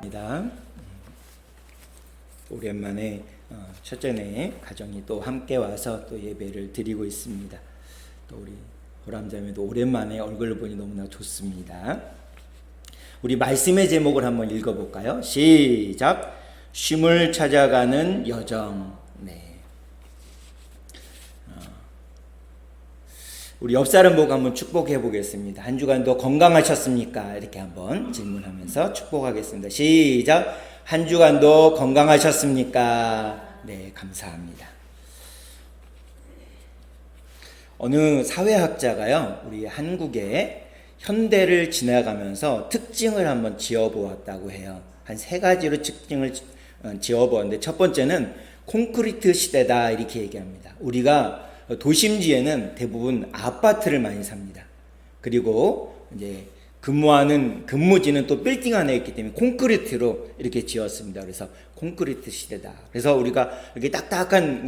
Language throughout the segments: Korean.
감사합니다. 오랜만에 첫째네 가정이 또 함께 와서 또 예배를 드리고 있습니다. 또 우리 보람자매도 오랜만에 얼굴을 보니 너무나 좋습니다. 우리 말씀의 제목을 한번 읽어볼까요? 시작. 쉼을 찾아가는 여정. 네. 우리 옆 사람 보고 한번 축복해 보겠습니다. 한 주간도 건강하셨습니까? 이렇게 한번 질문하면서 축복하겠습니다. 시작. 한 주간도 건강하셨습니까? 네, 감사합니다. 어느 사회학자가요, 우리 한국의 현대를 지나가면서 특징을 한번 지어보았다고 해요. 한 세 가지로 특징을 지어보았는데, 첫 번째는 콘크리트 시대다, 이렇게 얘기합니다. 우리가 도심지에는 대부분 아파트를 많이 삽니다. 그리고 이제 근무하는 근무지는 또 빌딩 안에 있기 때문에 콘크리트로 이렇게 지었습니다. 그래서 콘크리트 시대다. 그래서 우리가 이렇게 딱딱한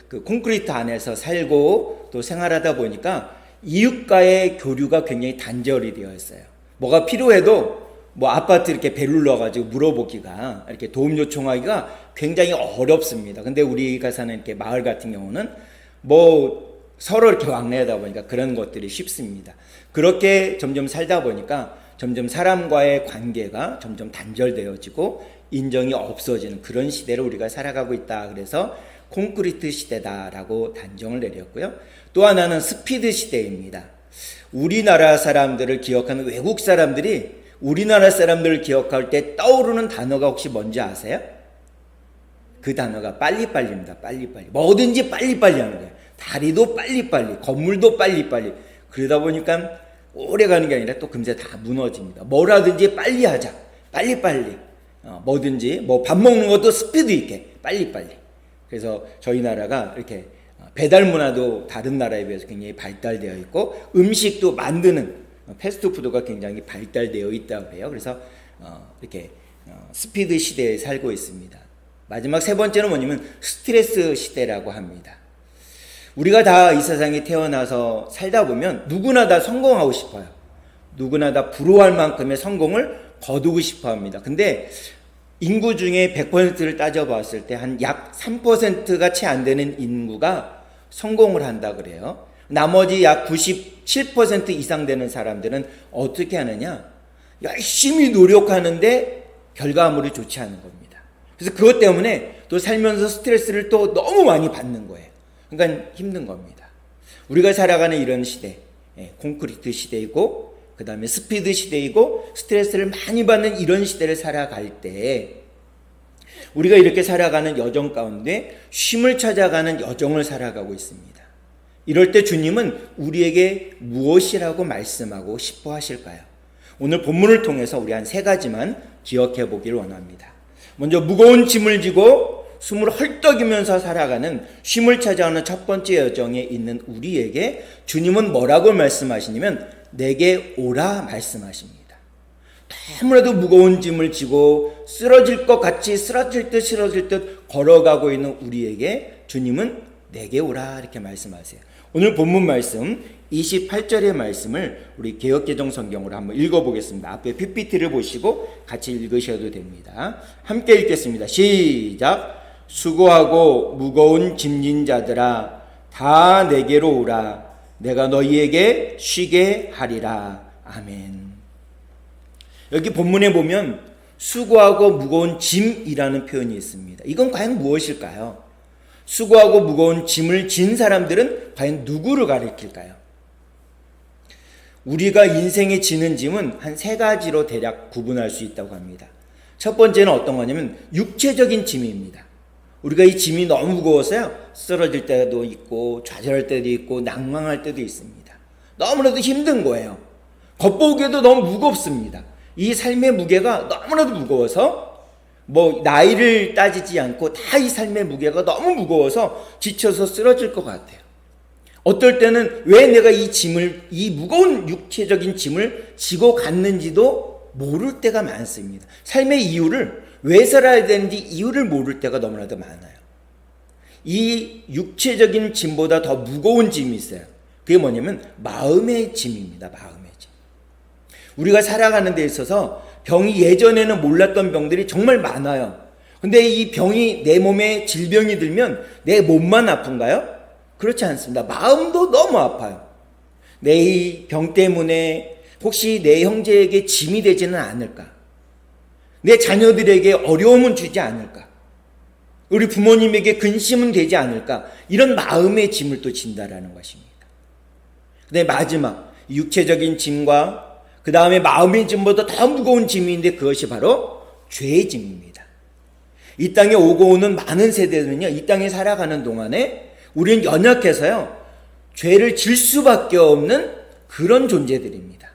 그 콘크리트 안에서 살고 또 생활하다 보니까 이웃과의 교류가 굉장히 단절이 되어 있어요. 뭐가 필요해도 뭐 아파트 이렇게 벨을 넣어가지고 물어보기가, 이렇게 도움 요청하기가 굉장히 어렵습니다. 근데 우리가 사는 이렇게 마을 같은 경우는 뭐 서로 이렇게 왕래하다 보니까 그런 것들이 쉽습니다. 그렇게 점점 살다 보니까 점점 사람과의 관계가 점점 단절되어지고 인정이 없어지는 그런 시대를 우리가 살아가고 있다. 그래서 콘크리트 시대다라고 단정을 내렸고요. 또 하나는 스피드 시대입니다. 우리나라 사람들을 기억하는 외국 사람들이 우리나라 사람들을 기억할 때 떠오르는 단어가 혹시 뭔지 아세요? 그 단어가 빨리빨리입니다. 빨리빨리. 뭐든지 빨리빨리 하는 거예요. 다리도 빨리빨리, 건물도 빨리빨리. 그러다 보니까 오래 가는 게 아니라 또 금세 다 무너집니다. 뭐라든지 빨리 하자. 빨리빨리. 뭐든지, 뭐 밥 먹는 것도 스피드 있게. 빨리빨리. 그래서 저희 나라가 이렇게 배달 문화도 다른 나라에 비해서 굉장히 발달되어 있고, 음식도 만드는 패스트푸드가 굉장히 발달되어 있다고 해요. 그래서 이렇게 스피드 시대에 살고 있습니다. 마지막 세 번째는 뭐냐면 스트레스 시대라고 합니다. 우리가 다 이 세상에 태어나서 살다 보면 누구나 다 성공하고 싶어요. 누구나 다 부러워할 만큼의 성공을 거두고 싶어 합니다. 근데 인구 중에 100%를 따져봤을 때 한 약 3%가 채 안 되는 인구가 성공을 한다 그래요. 나머지 약 97% 이상 되는 사람들은 어떻게 하느냐? 열심히 노력하는데 결과물이 좋지 않은 겁니다. 그래서 그것 때문에 또 살면서 스트레스를 또 너무 많이 받는 거예요. 그러니까 힘든 겁니다. 우리가 살아가는 이런 시대, 콘크리트 시대이고, 그 다음에 스피드 시대이고, 스트레스를 많이 받는 이런 시대를 살아갈 때, 우리가 이렇게 살아가는 여정 가운데 쉼을 찾아가는 여정을 살아가고 있습니다. 이럴 때 주님은 우리에게 무엇이라고 말씀하고 싶어 하실까요? 오늘 본문을 통해서 우리 한 세 가지만 기억해 보기를 원합니다. 먼저 무거운 짐을 지고 숨을 헐떡이면서 살아가는 쉼을 찾아오는 첫 번째 여정에 있는 우리에게 주님은 뭐라고 말씀하시냐면 내게 오라 말씀하십니다. 너무나도 무거운 짐을 지고 쓰러질 것 같이 쓰러질 듯 걸어가고 있는 우리에게 주님은 내게 오라 이렇게 말씀하세요. 오늘 본문 말씀 28절의 말씀을 우리 개역개정 성경으로 한번 읽어보겠습니다. 앞에 PPT를 보시고 같이 읽으셔도 됩니다. 함께 읽겠습니다. 시작. 수고하고 무거운 짐진 자들아 다 내게로 오라. 내가 너희에게 쉬게 하리라. 아멘. 여기 본문에 보면 수고하고 무거운 짐이라는 표현이 있습니다. 이건 과연 무엇일까요? 수고하고 무거운 짐을 진 사람들은 과연 누구를 가리킬까요? 우리가 인생에 지는 짐은 한 세 가지로 대략 구분할 수 있다고 합니다. 첫 번째는 어떤 거냐면 육체적인 짐입니다. 우리가 이 짐이 너무 무거워서요, 쓰러질 때도 있고 좌절할 때도 있고 낭망할 때도 있습니다. 너무나도 힘든 거예요. 겉보기에도 너무 무겁습니다. 이 삶의 무게가 너무나도 무거워서 뭐 나이를 따지지 않고 다 이 삶의 무게가 너무 무거워서 지쳐서 쓰러질 것 같아요. 어떨 때는 왜 내가 이 무거운 육체적인 짐을 지고 갔는지도 모를 때가 많습니다. 삶의 이유를, 왜 살아야 되는지 이유를 모를 때가 너무나도 많아요. 이 육체적인 짐보다 더 무거운 짐이 있어요. 그게 뭐냐면 마음의 짐입니다. 마음의 짐. 우리가 살아가는 데 있어서 병이 예전에는 몰랐던 병들이 정말 많아요. 근데 이 병이 내 몸에 질병이 들면 내 몸만 아픈가요? 그렇지 않습니다. 마음도 너무 아파요. 내 이 병 때문에 혹시 내 형제에게 짐이 되지는 않을까? 내 자녀들에게 어려움은 주지 않을까? 우리 부모님에게 근심은 되지 않을까? 이런 마음의 짐을 또 진다라는 것입니다. 근데 마지막 육체적인 짐과 그 다음에 마음의 짐보다 더 무거운 짐인데 그것이 바로 죄의 짐입니다. 이 땅에 오고 오는 많은 세대들은요, 이 땅에 살아가는 동안에 우리는 연약해서요, 죄를 질 수밖에 없는 그런 존재들입니다.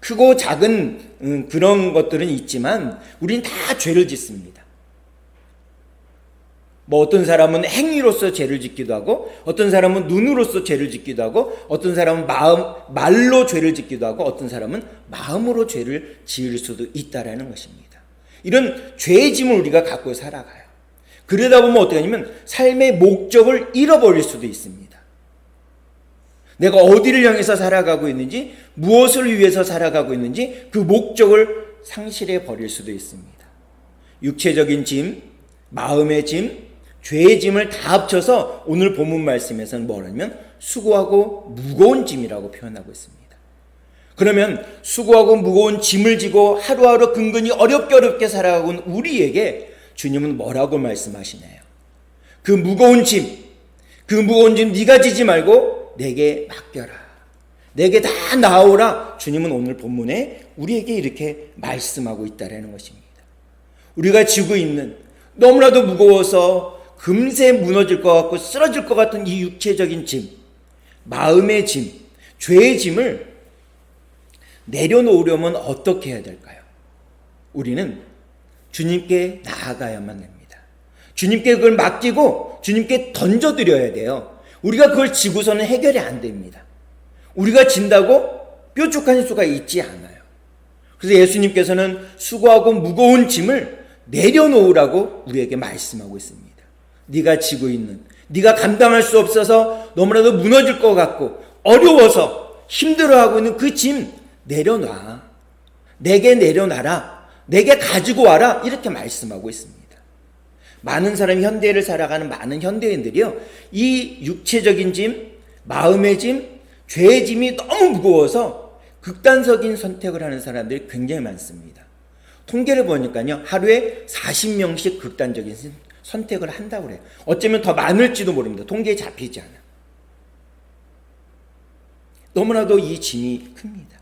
크고 작은 그런 것들은 있지만 우린 다 죄를 짓습니다. 뭐 어떤 사람은 행위로서 죄를 짓기도 하고, 어떤 사람은 눈으로서 죄를 짓기도 하고, 어떤 사람은 말로 죄를 짓기도 하고, 어떤 사람은 마음으로 죄를 지을 수도 있다라는 것입니다. 이런 죄의 짐을 우리가 갖고 살아가요. 그러다 보면 어떻게 하냐면 삶의 목적을 잃어버릴 수도 있습니다. 내가 어디를 향해서 살아가고 있는지, 무엇을 위해서 살아가고 있는지 그 목적을 상실해 버릴 수도 있습니다. 육체적인 짐, 마음의 짐, 죄의 짐을 다 합쳐서 오늘 본문 말씀에서는 뭐라면 수고하고 무거운 짐이라고 표현하고 있습니다. 그러면 수고하고 무거운 짐을 지고 하루하루 근근히 어렵게 살아가고 있는 우리에게 주님은 뭐라고 말씀하시나요? 그 무거운 짐 네가 지지 말고 내게 맡겨라. 내게 다 나오라. 주님은 오늘 본문에 우리에게 이렇게 말씀하고 있다라는 것입니다. 우리가 지고 있는 너무나도 무거워서 금세 무너질 것 같고 쓰러질 것 같은 이 육체적인 짐, 마음의 짐, 죄의 짐을 내려놓으려면 어떻게 해야 될까요? 우리는 주님께 나아가야만 됩니다. 주님께 그걸 맡기고 주님께 던져드려야 돼요. 우리가 그걸 지고서는 해결이 안 됩니다. 우리가 진다고 뾰족한 수가 있지 않아요. 그래서 예수님께서는 수고하고 무거운 짐을 내려놓으라고 우리에게 말씀하고 있습니다. 네가 지고 있는, 네가 감당할 수 없어서 너무나도 무너질 것 같고 어려워서 힘들어하고 있는 그 짐 내려놔. 내게 내려놔라. 내게 가지고 와라. 이렇게 말씀하고 있습니다. 많은 사람이 현대를 살아가는 많은 현대인들이요, 이 육체적인 짐, 마음의 짐, 죄의 짐이 너무 무거워서 극단적인 선택을 하는 사람들이 굉장히 많습니다. 통계를 보니까요, 하루에 40명씩 극단적인 선택을 한다고 그래요. 어쩌면 더 많을지도 모릅니다. 통계에 잡히지 않아. 너무나도 이 짐이 큽니다.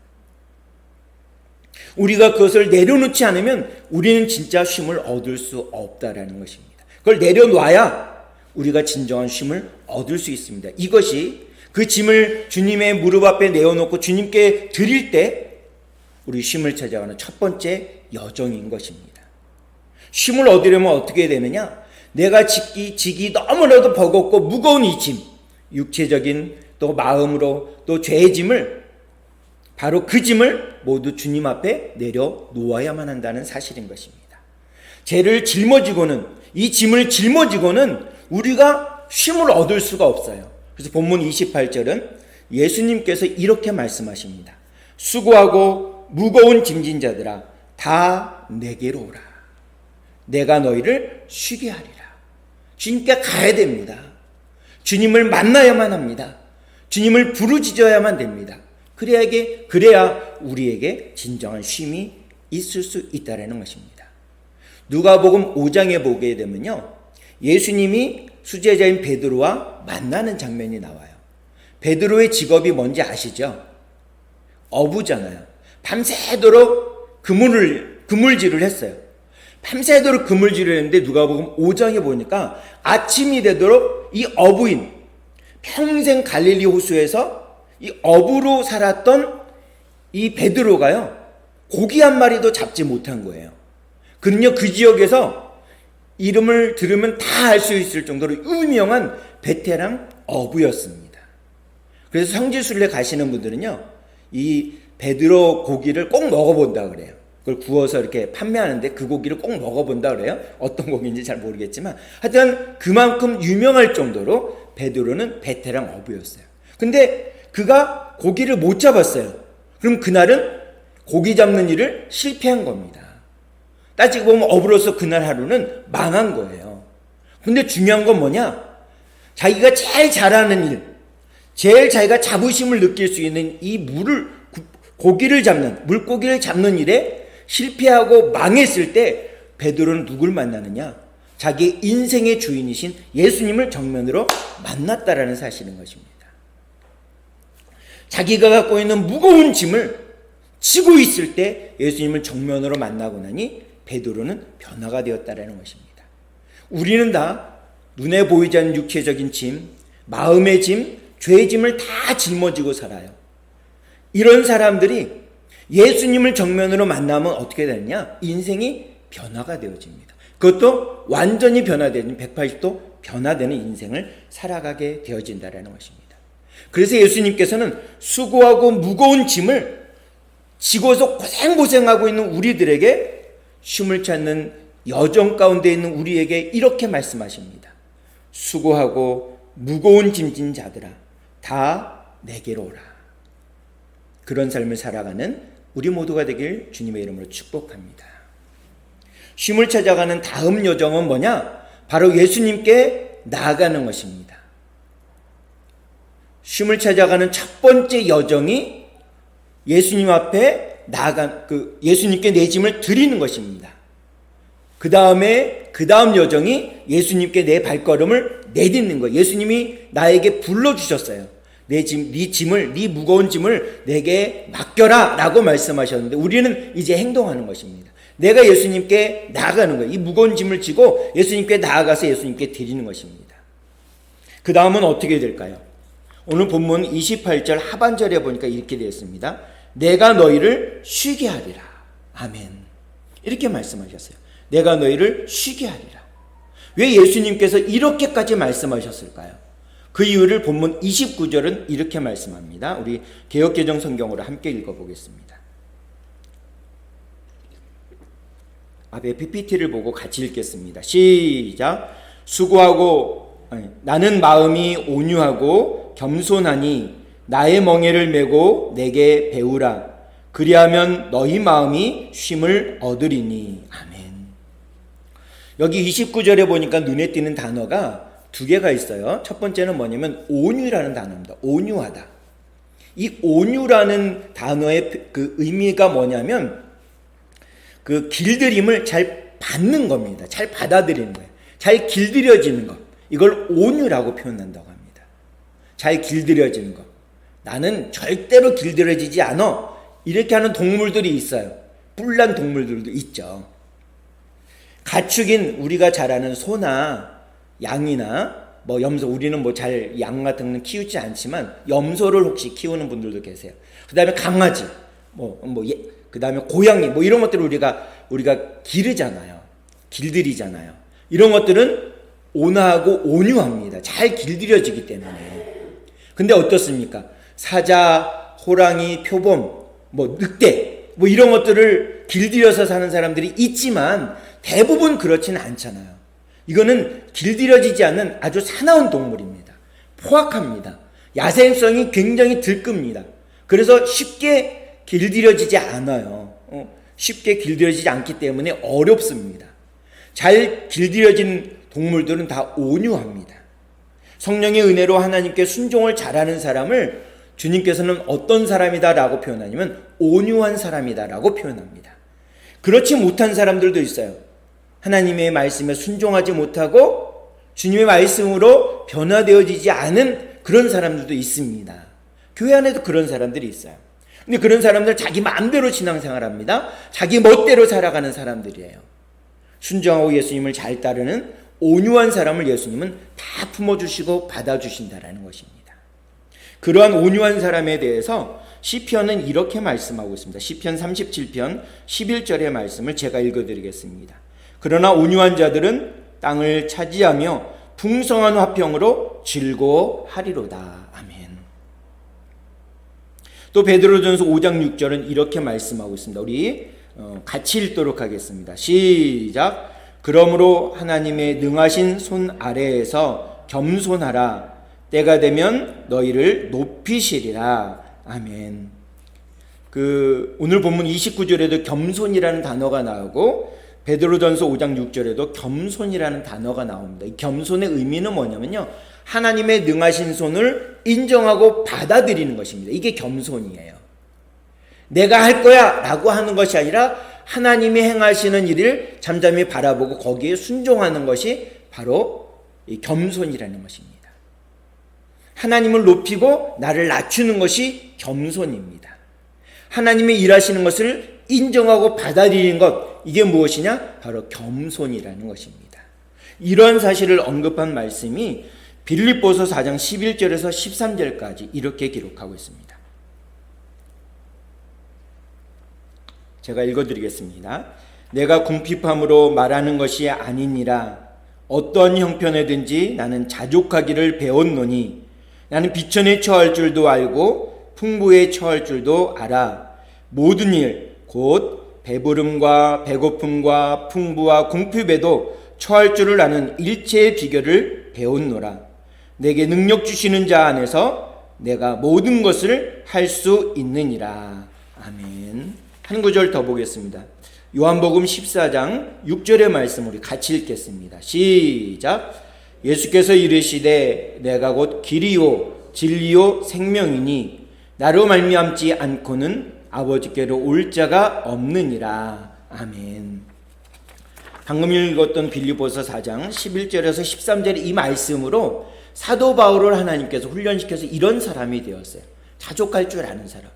우리가 그것을 내려놓지 않으면 우리는 진짜 쉼을 얻을 수 없다라는 것입니다. 그걸 내려놔야 우리가 진정한 쉼을 얻을 수 있습니다. 이것이 그 짐을 주님의 무릎 앞에 내어놓고 주님께 드릴 때 우리 쉼을 찾아가는 첫 번째 여정인 것입니다. 쉼을 얻으려면 어떻게 되느냐? 내가 지기 너무나도 버겁고 무거운 이 짐, 육체적인 또 마음으로 또 죄의 짐을, 바로 그 짐을 모두 주님 앞에 내려놓아야만 한다는 사실인 것입니다. 죄를 짊어지고는, 이 짐을 짊어지고는 우리가 쉼을 얻을 수가 없어요. 그래서 본문 28절은 예수님께서 이렇게 말씀하십니다. 수고하고 무거운 짐진 자들아 다 내게로 오라. 내가 너희를 쉬게 하리라. 주님께 가야 됩니다. 주님을 만나야만 합니다. 주님을 부르짖어야만 됩니다. 그래야 우리에게 진정한 쉼이 있을 수 있다는 것입니다. 누가복음 5장에 보게 되면요, 예수님이 수제자인 베드로와 만나는 장면이 나와요. 베드로의 직업이 뭔지 아시죠? 어부잖아요. 밤새도록 그물질을 했어요. 밤새도록 그물질을 했는데 누가복음 5장에 보니까 아침이 되도록 이 어부인, 평생 갈릴리 호수에서 이 어부로 살았던 이 베드로가요, 고기 한 마리도 잡지 못한 거예요. 그는요, 그 지역에서 이름을 들으면 다 알 수 있을 정도로 유명한 베테랑 어부였습니다. 그래서 성지순례 가시는 분들은요, 이 베드로 고기를 꼭 먹어본다 그래요. 그걸 구워서 이렇게 판매하는데 그 고기를 꼭 먹어본다 그래요. 어떤 고기인지 잘 모르겠지만 하여튼 그만큼 유명할 정도로 베드로는 베테랑 어부였어요. 근데 그가 고기를 못 잡았어요. 그럼 그날은 고기 잡는 일을 실패한 겁니다. 따지고 보면 업으로서 그날 하루는 망한 거예요. 근데 중요한 건 뭐냐? 자기가 제일 잘하는 일, 제일 자기가 자부심을 느낄 수 있는 이 물고기를 잡는 일에 실패하고 망했을 때 베드로는 누굴 만나느냐? 자기의 인생의 주인이신 예수님을 정면으로 만났다라는 사실인 것입니다. 자기가 갖고 있는 무거운 짐을 지고 있을 때 예수님을 정면으로 만나고 나니 베드로는 변화가 되었다라는 것입니다. 우리는 다 눈에 보이지 않는 육체적인 짐, 마음의 짐, 죄의 짐을 다 짊어지고 살아요. 이런 사람들이 예수님을 정면으로 만나면 어떻게 되느냐? 인생이 변화가 되어집니다. 그것도 완전히 변화되는 180도 변화되는 인생을 살아가게 되어진다는 것입니다. 그래서 예수님께서는 수고하고 무거운 짐을 지고서 고생하고 있는 우리들에게 쉼을 찾는 여정 가운데 있는 우리에게 이렇게 말씀하십니다. 수고하고 무거운 짐진 자들아 다 내게로 오라. 그런 삶을 살아가는 우리 모두가 되길 주님의 이름으로 축복합니다. 쉼을 찾아가는 다음 여정은 뭐냐? 바로 예수님께 나아가는 것입니다. 쉼을 찾아가는 첫 번째 여정이 예수님 앞에 예수님께 내 짐을 드리는 것입니다. 그 다음 여정이 예수님께 내 발걸음을 내딛는 거예요. 예수님이 나에게 불러주셨어요. 네 무거운 짐을 내게 맡겨라 라고 말씀하셨는데 우리는 이제 행동하는 것입니다. 내가 예수님께 나아가는 거예요. 이 무거운 짐을 지고 예수님께 나아가서 예수님께 드리는 것입니다. 그 다음은 어떻게 될까요? 오늘 본문 28절 하반절에 보니까 이렇게 되어 있습니다. 내가 너희를 쉬게 하리라. 아멘. 이렇게 말씀하셨어요. 내가 너희를 쉬게 하리라. 왜 예수님께서 이렇게까지 말씀하셨을까요? 그 이유를 본문 29절은 이렇게 말씀합니다. 우리 개역개정 성경으로 함께 읽어보겠습니다. 앞에 PPT를 보고 같이 읽겠습니다. 시작. 나는 마음이 온유하고 겸손하니 나의 멍에를 메고 내게 배우라. 그리하면 너희 마음이 쉼을 얻으리니. 아멘. 여기 29절에 보니까 눈에 띄는 단어가 두 개가 있어요. 첫 번째는 뭐냐면 온유라는 단어입니다. 온유하다. 이 온유라는 단어의 그 의미가 뭐냐면 그 길들임을 잘 받는 겁니다. 잘 받아들이는 거예요. 잘 길들여지는 것. 이걸 온유라고 표현한다고 합니다. 잘 길들여지는 것. 나는 절대로 길들여지지 않아. 이렇게 하는 동물들이 있어요. 뿔난 동물들도 있죠. 가축인 우리가 잘 아는 소나 양이나 염소, 우리는 잘 양 같은 건 키우지 않지만 염소를 혹시 키우는 분들도 계세요. 그 다음에 강아지, 그 다음에 고양이, 이런 것들을 우리가 기르잖아요. 길들이잖아요. 이런 것들은 온화하고 온유합니다. 잘 길들여지기 때문에. 근데 어떻습니까? 사자, 호랑이, 표범, 늑대, 이런 것들을 길들여서 사는 사람들이 있지만 대부분 그렇지는 않잖아요. 이거는 길들여지지 않는 아주 사나운 동물입니다. 포악합니다. 야생성이 굉장히 들끕니다. 그래서 쉽게 길들여지지 않아요. 쉽게 길들여지지 않기 때문에 어렵습니다. 잘 길들여진 동물들은 다 온유합니다. 성령의 은혜로 하나님께 순종을 잘하는 사람을 주님께서는 어떤 사람이다 라고 표현하냐면 온유한 사람이다 라고 표현합니다. 그렇지 못한 사람들도 있어요. 하나님의 말씀에 순종하지 못하고 주님의 말씀으로 변화되어지지 않은 그런 사람들도 있습니다. 교회 안에도 그런 사람들이 있어요. 근데 그런 사람들 자기 마음대로 신앙생활합니다. 자기 멋대로 살아가는 사람들이에요. 순종하고 예수님을 잘 따르는 온유한 사람을 예수님은 다 품어주시고 받아주신다라는 것입니다. 그러한 온유한 사람에 대해서 시편은 이렇게 말씀하고 있습니다. 시편 37편 11절의 말씀을 제가 읽어드리겠습니다. 그러나 온유한 자들은 땅을 차지하며 풍성한 화평으로 즐거워하리로다. 아멘. 또 베드로전서 5장 6절은 이렇게 말씀하고 있습니다. 우리 같이 읽도록 하겠습니다. 시작. 그러므로 하나님의 능하신 손 아래에서 겸손하라. 때가 되면 너희를 높이시리라. 아멘. 오늘 본문 29절에도 겸손이라는 단어가 나오고 베드로전서 5장 6절에도 겸손이라는 단어가 나옵니다. 이 겸손의 의미는 뭐냐면요, 하나님의 능하신 손을 인정하고 받아들이는 것입니다. 이게 겸손이에요. 내가 할 거야 라고 하는 것이 아니라 하나님이 행하시는 일을 잠잠히 바라보고 거기에 순종하는 것이 바로 이 겸손이라는 것입니다. 하나님을 높이고 나를 낮추는 것이 겸손입니다. 하나님이 일하시는 것을 인정하고 받아들이는 것, 이게 무엇이냐? 바로 겸손이라는 것입니다. 이런 사실을 언급한 말씀이 빌립보서 4장 11절에서 13절까지 이렇게 기록하고 있습니다. 제가 읽어드리겠습니다. 내가 궁핍함으로 말하는 것이 아니니라. 어떤 형편에든지 나는 자족하기를 배웠노니 나는 비천에 처할 줄도 알고 풍부에 처할 줄도 알아. 모든 일 곧 배부름과 배고픔과 풍부와 궁핍에도 처할 줄을 아는 일체의 비결을 배웠노라. 내게 능력 주시는 자 안에서 내가 모든 것을 할 수 있느니라. 아멘. 한 구절 더 보겠습니다. 요한복음 14장 6절의 말씀 우리 같이 읽겠습니다. 시작. 예수께서 이르시되 내가 곧 길이요 진리요 생명이니 나로 말미암지 않고는 아버지께로 올 자가 없느니라. 아멘. 방금 읽었던 빌립보서 4장 11절에서 13절의 이 말씀으로 사도 바울을 하나님께서 훈련시켜서 이런 사람이 되었어요. 자족할 줄 아는 사람.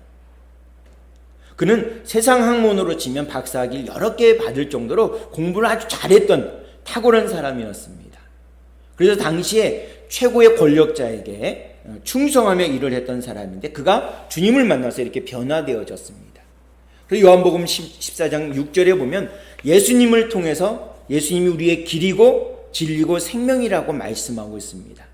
그는 세상 학문으로 치면 박사학위를 여러 개 받을 정도로 공부를 아주 잘했던 탁월한 사람이었습니다. 그래서 당시에 최고의 권력자에게 충성하며 일을 했던 사람인데 그가 주님을 만나서 이렇게 변화되어졌습니다. 그리고 요한복음 14장 6절에 보면 예수님을 통해서 예수님이 우리의 길이고 진리고 생명이라고 말씀하고 있습니다.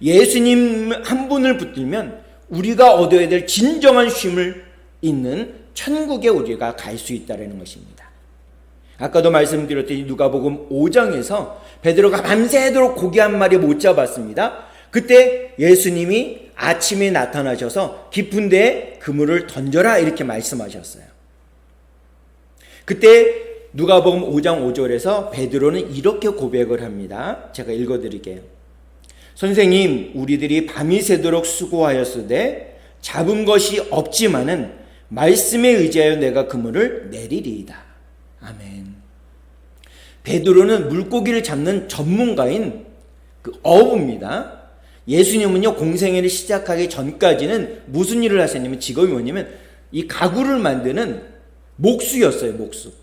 예수님 한 분을 붙들면 우리가 얻어야 될 진정한 쉼을 있는 천국에 우리가 갈 수 있다는 것입니다. 아까도 말씀드렸듯이 누가복음 5장에서 베드로가 밤새도록 고기 한 마리 못 잡았습니다. 그때 예수님이 아침에 나타나셔서 깊은 데에 그물을 던져라 이렇게 말씀하셨어요. 그때 누가복음 5장 5절에서 베드로는 이렇게 고백을 합니다. 제가 읽어드릴게요. 선생님, 우리들이 밤이 새도록 수고하였으되 잡은 것이 없지만은 말씀에 의지하여 내가 그물을 내리리이다. 아멘. 베드로는 물고기를 잡는 전문가인 그 어부입니다. 예수님은요, 공생애를 시작하기 전까지는 무슨 일을 하셨냐면 직업이 뭐냐면 이 가구를 만드는 목수였어요. 목수.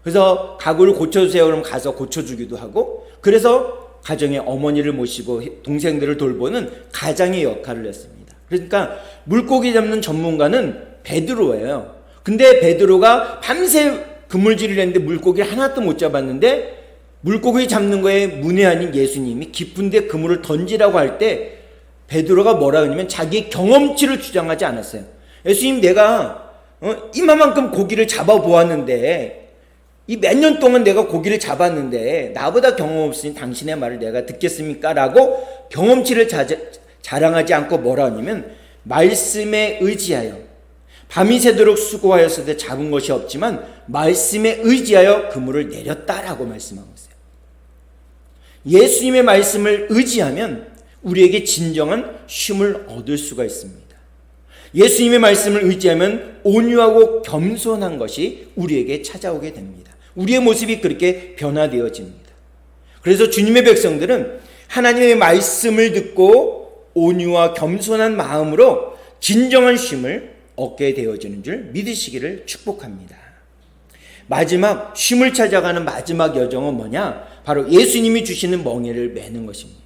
그래서 가구를 고쳐주세요 그러면 가서 고쳐주기도 하고, 그래서 가정에 어머니를 모시고 동생들을 돌보는 가장의 역할을 했습니다. 그러니까 물고기 잡는 전문가는 베드로예요. 근데 베드로가 밤새 그물질을 했는데 물고기를 하나도 못 잡았는데 물고기 잡는 거에 문외한인 예수님이 깊은데 그물을 던지라고 할 때 베드로가 뭐라 하냐면 자기 경험치를 주장하지 않았어요. 예수님, 내가 이만큼 고기를 잡아보았는데 이 몇 년 동안 내가 고기를 잡았는데 나보다 경험 없으니 당신의 말을 내가 듣겠습니까? 라고 경험치를 자랑하지 않고 뭐라 하냐면 말씀에 의지하여 밤이 새도록 수고하였을 때 잡은 것이 없지만 말씀에 의지하여 그물을 내렸다라고 말씀하고 있어요. 예수님의 말씀을 의지하면 우리에게 진정한 쉼을 얻을 수가 있습니다. 예수님의 말씀을 의지하면 온유하고 겸손한 것이 우리에게 찾아오게 됩니다. 우리의 모습이 그렇게 변화되어집니다. 그래서 주님의 백성들은 하나님의 말씀을 듣고 온유와 겸손한 마음으로 진정한 쉼을 얻게 되어지는 줄 믿으시기를 축복합니다. 마지막 쉼을 찾아가는 마지막 여정은 뭐냐? 바로 예수님이 주시는 멍에를 매는 것입니다.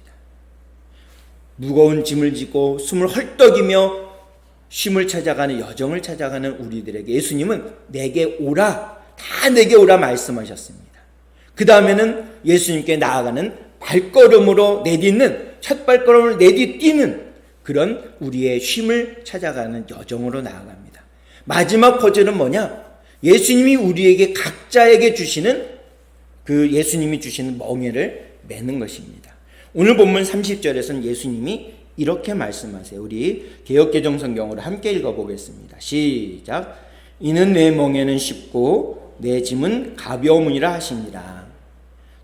무거운 짐을 지고 숨을 헐떡이며 쉼을 찾아가는 여정을 찾아가는 우리들에게 예수님은 내게 오라, 다 내게 오라 말씀하셨습니다. 그 다음에는 예수님께 나아가는 발걸음으로 내딛는, 첫 발걸음을 내딛는 그런 우리의 쉼을 찾아가는 여정으로 나아갑니다. 마지막 퍼즐은 뭐냐? 예수님이 우리에게 각자에게 주시는 그 예수님이 주시는 멍에를 매는 것입니다. 오늘 본문 30절에서는 예수님이 이렇게 말씀하세요. 우리 개역개정 성경으로 함께 읽어보겠습니다. 시작. 이는 내 멍에는 쉽고 내 짐은 가벼우니라 하시니라.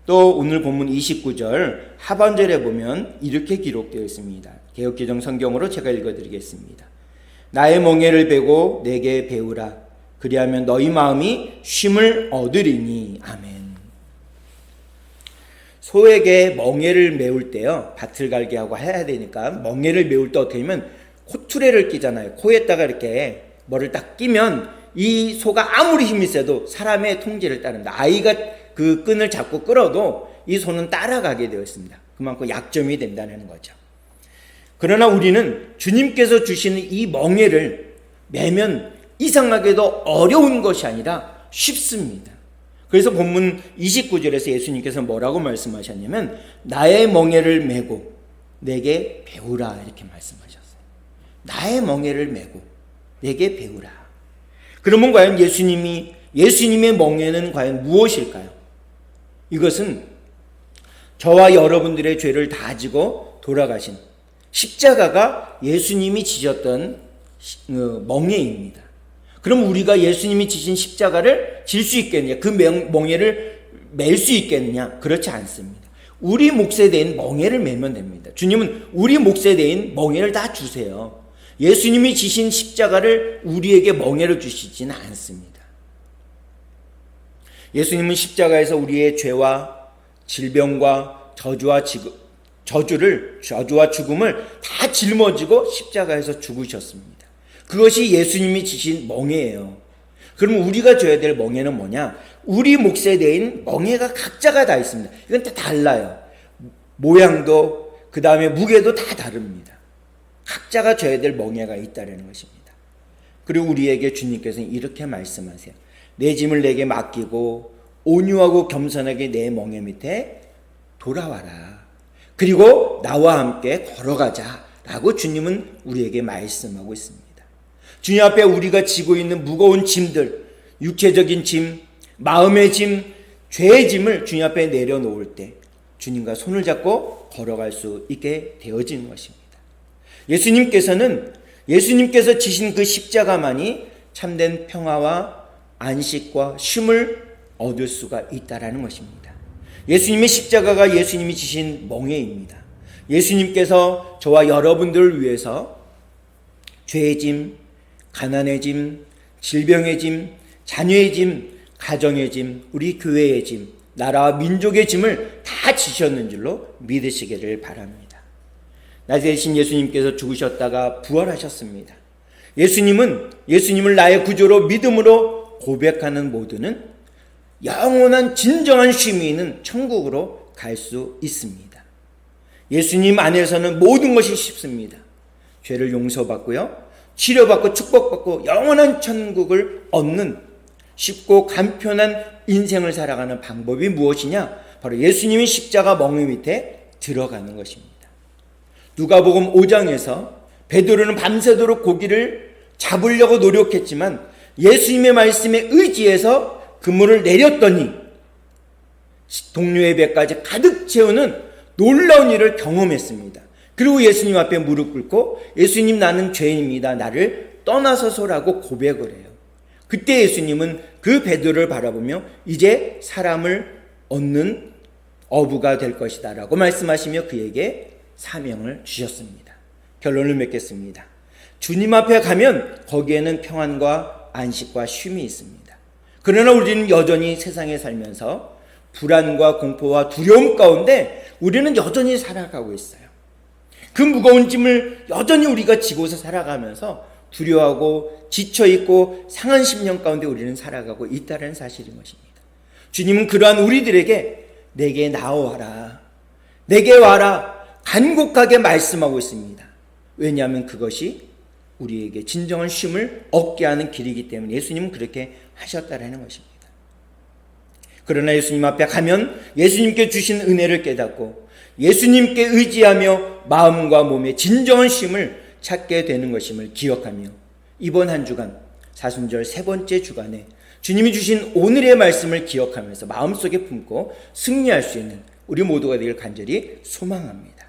또 오늘 본문 29절 하반절에 보면 이렇게 기록되어 있습니다. 개역개정 성경으로 제가 읽어드리겠습니다. 나의 멍에를 베고 내게 배우라. 그리하면 너희 마음이 쉼을 얻으리니. 아멘. 소에게 멍에를 메울 때요, 밭을 갈게 하고 해야 되니까 멍에를 메울 때 어떻게 하면 코투레를 끼잖아요. 코에다가 이렇게 뭐를 딱 끼면 이 소가 아무리 힘이 세도 사람의 통제를 따릅니다. 아이가 그 끈을 잡고 끌어도 이 소는 따라가게 되어 있습니다. 그만큼 약점이 된다는 거죠. 그러나 우리는 주님께서 주시는 이 멍에를 매면 이상하게도 어려운 것이 아니라 쉽습니다. 그래서 본문 29절에서 예수님께서 뭐라고 말씀하셨냐면 나의 멍에를 메고 내게 배우라 이렇게 말씀하셨어요. 나의 멍에를 메고 내게 배우라. 그러면 과연 예수님의 멍에는 과연 무엇일까요? 이것은 저와 여러분들의 죄를 다 지고 돌아가신 십자가가 예수님이 지셨던 멍에입니다. 그럼 우리가 예수님이 지신 십자가를 질 수 있겠느냐? 그 멍에를 맬 수 있겠느냐? 그렇지 않습니다. 우리 몫에 대한 멍에를 매면 됩니다. 주님은 우리 몫에 대한 멍에를 다 주세요. 예수님이 지신 십자가를 우리에게 멍에를 주시지는 않습니다. 예수님은 십자가에서 우리의 죄와 질병과 저주와 죽음을 다 짊어지고 십자가에서 죽으셨습니다. 그것이 예수님이 지신 멍에예요. 그럼 우리가 줘야 될 멍에는 뭐냐? 우리 몫에 대한 멍에가 각자가 다 있습니다. 이건 다 달라요. 모양도 그 다음에 무게도 다 다릅니다. 각자가 줘야 될 멍에가 있다는 것입니다. 그리고 우리에게 주님께서는 이렇게 말씀하세요. 내 짐을 내게 맡기고 온유하고 겸손하게 내 멍에 밑에 돌아와라. 그리고 나와 함께 걸어가자 라고 주님은 우리에게 말씀하고 있습니다. 주님 앞에 우리가 지고 있는 무거운 짐들, 육체적인 짐, 마음의 짐, 죄의 짐을 주님 앞에 내려놓을 때 주님과 손을 잡고 걸어갈 수 있게 되어지는 것입니다. 예수님께서 지신 그 십자가만이 참된 평화와 안식과 쉼을 얻을 수가 있다라는 것입니다. 예수님의 십자가가 예수님이 지신 멍에입니다. 예수님께서 저와 여러분들을 위해서 죄의 짐, 가난의 짐, 질병의 짐, 자녀의 짐, 가정의 짐, 우리 교회의 짐, 나라와 민족의 짐을 다 지셨는 줄로 믿으시기를 바랍니다. 나 대신 예수님께서 죽으셨다가 부활하셨습니다. 예수님을 나의 구조로 믿음으로 고백하는 모두는 영원한 진정한 쉼이 있는 천국으로 갈 수 있습니다. 예수님 안에서는 모든 것이 쉽습니다. 죄를 용서받고요, 치료받고 축복받고 영원한 천국을 얻는 쉽고 간편한 인생을 살아가는 방법이 무엇이냐? 바로 예수님의 십자가 멍에 밑에 들어가는 것입니다. 누가복음 5장에서 베드로는 밤새도록 고기를 잡으려고 노력했지만 예수님의 말씀에 의지해서 그물을 내렸더니 동료의 배까지 가득 채우는 놀라운 일을 경험했습니다. 그리고 예수님 앞에 무릎 꿇고 예수님, 나는 죄인입니다. 나를 떠나서서라고 고백을 해요. 그때 예수님은 그 베드로를 바라보며 이제 사람을 얻는 어부가 될 것이다 라고 말씀하시며 그에게 사명을 주셨습니다. 결론을 맺겠습니다. 주님 앞에 가면 거기에는 평안과 안식과 쉼이 있습니다. 그러나 우리는 여전히 세상에 살면서 불안과 공포와 두려움 가운데 우리는 여전히 살아가고 있어요. 그 무거운 짐을 여전히 우리가 지고서 살아가면서 두려워하고 지쳐있고 상한 심령 가운데 우리는 살아가고 있다는 사실인 것입니다. 주님은 그러한 우리들에게 내게 나와라, 내게 와라 간곡하게 말씀하고 있습니다. 왜냐하면 그것이 우리에게 진정한 쉼을 얻게 하는 길이기 때문에 예수님은 그렇게 하셨다라는 것입니다. 그러나 예수님 앞에 가면 예수님께 주신 은혜를 깨닫고 예수님께 의지하며 마음과 몸의 진정한 쉼을 찾게 되는 것임을 기억하며 이번 한 주간 사순절 세 번째 주간에 주님이 주신 오늘의 말씀을 기억하면서 마음속에 품고 승리할 수 있는 우리 모두가 되길 간절히 소망합니다.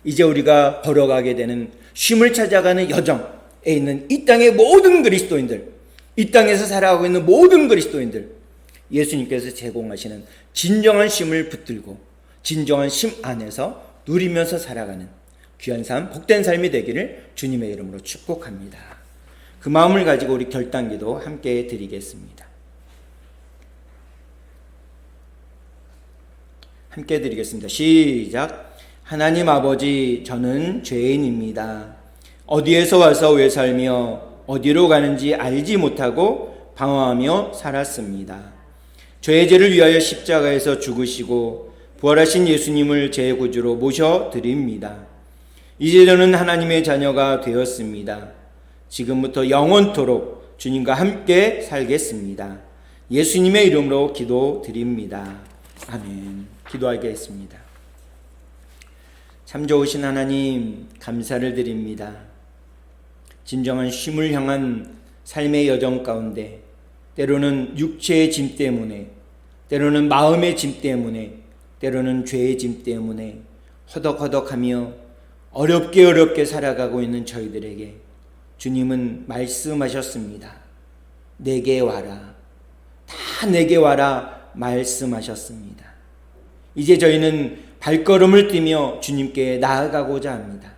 이제 우리가 걸어가게 되는 쉼을 찾아가는 여정에 있는 이 땅의 모든 그리스도인들, 이 땅에서 살아가고 있는 모든 그리스도인들, 예수님께서 제공하시는 진정한 쉼을 붙들고 진정한 쉼 안에서 누리면서 살아가는 귀한 삶, 복된 삶이 되기를 주님의 이름으로 축복합니다. 그 마음을 가지고 우리 결단기도 함께 드리겠습니다. 함께 드리겠습니다. 시작. 하나님 아버지, 저는 죄인입니다. 어디에서 와서 왜 살며 어디로 가는지 알지 못하고 방황하며 살았습니다. 저의 죄를 위하여 십자가에서 죽으시고 부활하신 예수님을 제 구주로 모셔드립니다. 이제 저는 하나님의 자녀가 되었습니다. 지금부터 영원토록 주님과 함께 살겠습니다. 예수님의 이름으로 기도드립니다. 아멘. 기도하겠습니다. 참 좋으신 하나님, 감사를 드립니다. 진정한 쉼을 향한 삶의 여정 가운데 때로는 육체의 짐 때문에, 때로는 마음의 짐 때문에, 때로는 죄의 짐 때문에 허덕허덕하며 어렵게 살아가고 있는 저희들에게 주님은 말씀하셨습니다. 내게 와라. 다 내게 와라 말씀하셨습니다. 이제 저희는 발걸음을 뛰며 주님께 나아가고자 합니다.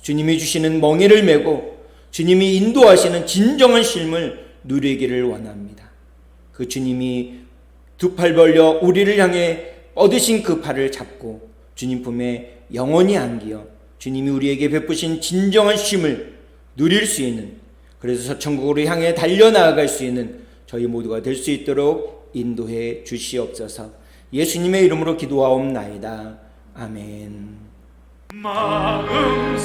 주님이 주시는 멍에를 메고 주님이 인도하시는 진정한 쉼을 누리기를 원합니다. 그 주님이 두 팔 벌려 우리를 향해 뻗으신 그 팔을 잡고 주님 품에 영원히 안기어 주님이 우리에게 베푸신 진정한 쉼을 누릴 수 있는, 그래서 천국으로 향해 달려나아갈 수 있는 저희 모두가 될 수 있도록 인도해 주시옵소서. 예수님의 이름으로 기도하옵나이다. 아멘. 마음속에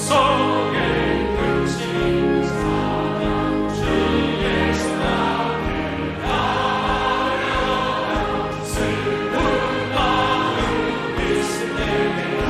그친 사랑 주의 사랑을 알아 슬픈 마음 있을 때에